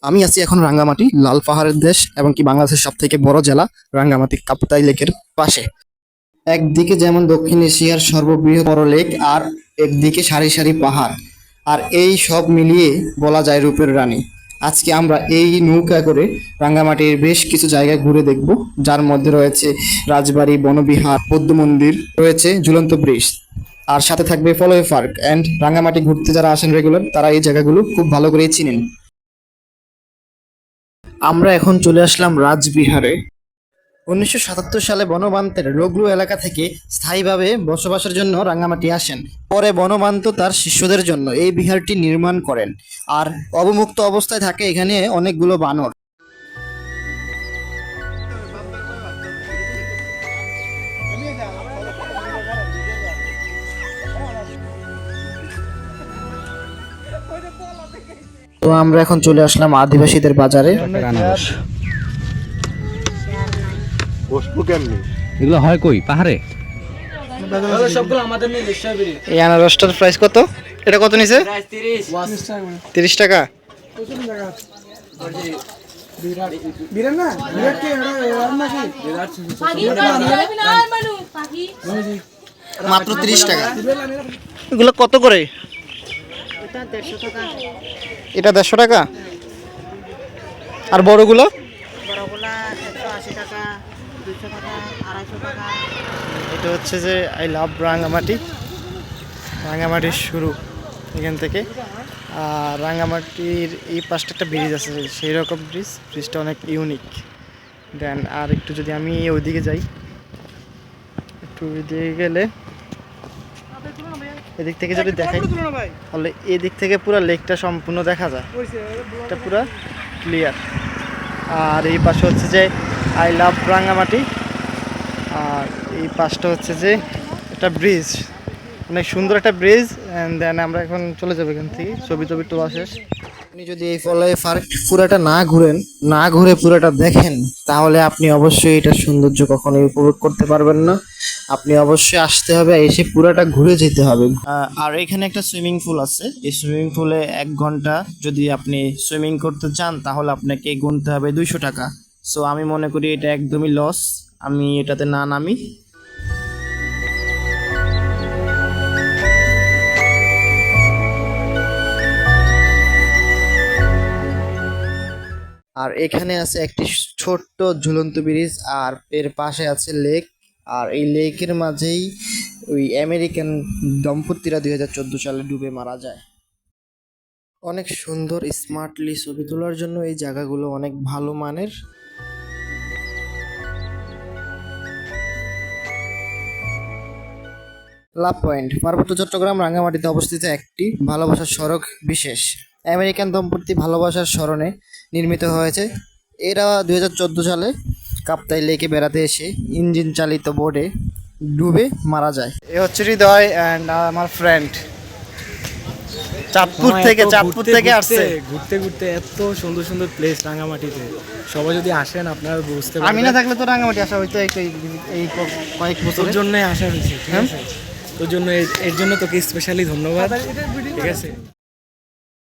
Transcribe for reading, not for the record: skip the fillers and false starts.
আমি আছি এখন রাঙ্গামাটি লাল পাহাড়ের দেশ এবং কি বাংলাদেশের সব থেকে বড় জেলা রাঙ্গামাটি কাপ্তাই লেকের পাশে। একদিকে যেমন দক্ষিণ এশিয়ার সর্ববৃহৎ বড় লেক, আর একদিকে সারি সারি পাহাড়, আর এই সব মিলিয়ে বলা যায় রূপের রানী। আজকে আমরা এই নৌকা করে রাঙ্গামাটির বেশ কিছু জায়গায় ঘুরে দেখব, যার মধ্যে রয়েছে রাজবাড়ি, বনবিহার, বৌদ্ধ মন্দির, রয়েছে ঝুলন্ত ব্রিজ, আর সাথে থাকবে ফলোয়ে পার্ক। অ্যান্ড রাঙ্গামাটি ঘুরতে যারা আসেন রেগুলার, তারা এই জায়গাগুলো খুব ভালো করেই চিনেন। আমরা এখন চলে আসলাম রাজবিহারে। 1977 সালে বনবান্তের রোগলু এলাকা থেকে স্থায়ীভাবে বসবাসের জন্য রাঙ্গামাটি আসেন। পরে বনবান্ত তার শিষ্যদের জন্য এই বিহারটি নির্মাণ করেন, আর অবমুক্ত অবস্থায় থাকে এখানে অনেকগুলো বানর। তো আমরা এখন চলে আসলাম আদিবাসীদের বাজারে। বসবো কেমনি? এগুলো হয় কই পাহাড়ে? এই আনারসটার প্রাইস কত? এটা কত নিছে? 30 টাকা। মাত্র 30 টাকা। এগুলো কত করে? এটা 150 টাকা। আর বড়গুলো? এটা হচ্ছে যে আই লাভ রাঙ্গামাটি। রাঙ্গামাটির শুরু এখান থেকে। আর রাঙ্গামাটির এই পাশটা একটা ব্রিজ আছে, সেই রকম ব্রিজটা অনেক ইউনিক। দেন আর একটু যদি আমি ওইদিকে যাই, একটু ওইদিকে গেলে এদিক থেকে যদি দেখাই, তাহলে এদিক থেকে পুরো লেকটা সম্পূর্ণ দেখা যায়, এটা পুরো ক্লিয়ার। আর এই পাশে হচ্ছে যে আই লাভ রাঙ্গামাটি, আর এই পাশটা হচ্ছে যে একটা ব্রিজ, অনেক সুন্দর একটা ব্রিজ। অ্যান্ড দেন আমরা এখন চলে যাবো এখান থেকে, ছবি টবি তোলা শেষ। আপনি যদি এই ফলোয়ে পার্ক পুরাটা না ঘুরে পুরাটা দেখেন, তাহলে আপনি অবশ্যই এটার সৌন্দর্য কখনোই উপভোগ করতে পারবেন না। আপনি অবশ্যই আসতে হবে, এসে পুরাটা ঘুরে যেতে হবে। আর এখানে একটা সুইমিং পুল আছে, এই সুইমিং পুলে 1 ঘন্টা যদি আপনি সুইমিং করতে চান, তাহলে আপনাকে গুনতে হবে 200 টাকা। সো আমি মনে করি এটা একদমই লস, আমি এটাতে না নামি। আর এখানে আছে একটি ছোট্ট ঝুলন্ত ব্রিজ, আর এর পাশে আছে লেক। আর এই লেকের মাঝেই ওই আমেরিকান দম্পতিরা 2014 সালে ডুবে মারা যায়। অনেক সুন্দর স্মার্টলি ছবি তোলার জন্য এই জায়গাগুলো অনেক ভালো মানের। লাভ পয়েন্ট পার্বত্য চট্টগ্রাম রাঙ্গামাটিতে অবস্থিত একটি ভালোবাসার সড়ক বিশেষ। আমেরিকান দম্পতি ভালোবাসার স্মরণে নির্মিত হয়েছে। এরা 2014 সালে কাপ্তাই লেকে বেড়াতে এসে ইঞ্জিন চালিত বোটে ডুবে মারা যায়। এ হচ্ছে হৃদয় অ্যান্ড আমার ফ্রেন্ড চাঁদপুর থেকে আসছে। ঘুরতে ঘুরতে এত সুন্দর সুন্দর প্লেস রাঙ্গামাটিতে, সবাই যদি আসেন আপনারা বুঝতে পারবেন। আমি না থাকলে তো রাঙ্গামাটি আসা হইতো এই কয়েক বছর তোর জন্য আসা হয়েছে, ঠিক আছে? তোর জন্য, এর জন্য তোকে স্পেশালি ধন্যবাদ, ঠিক আছে?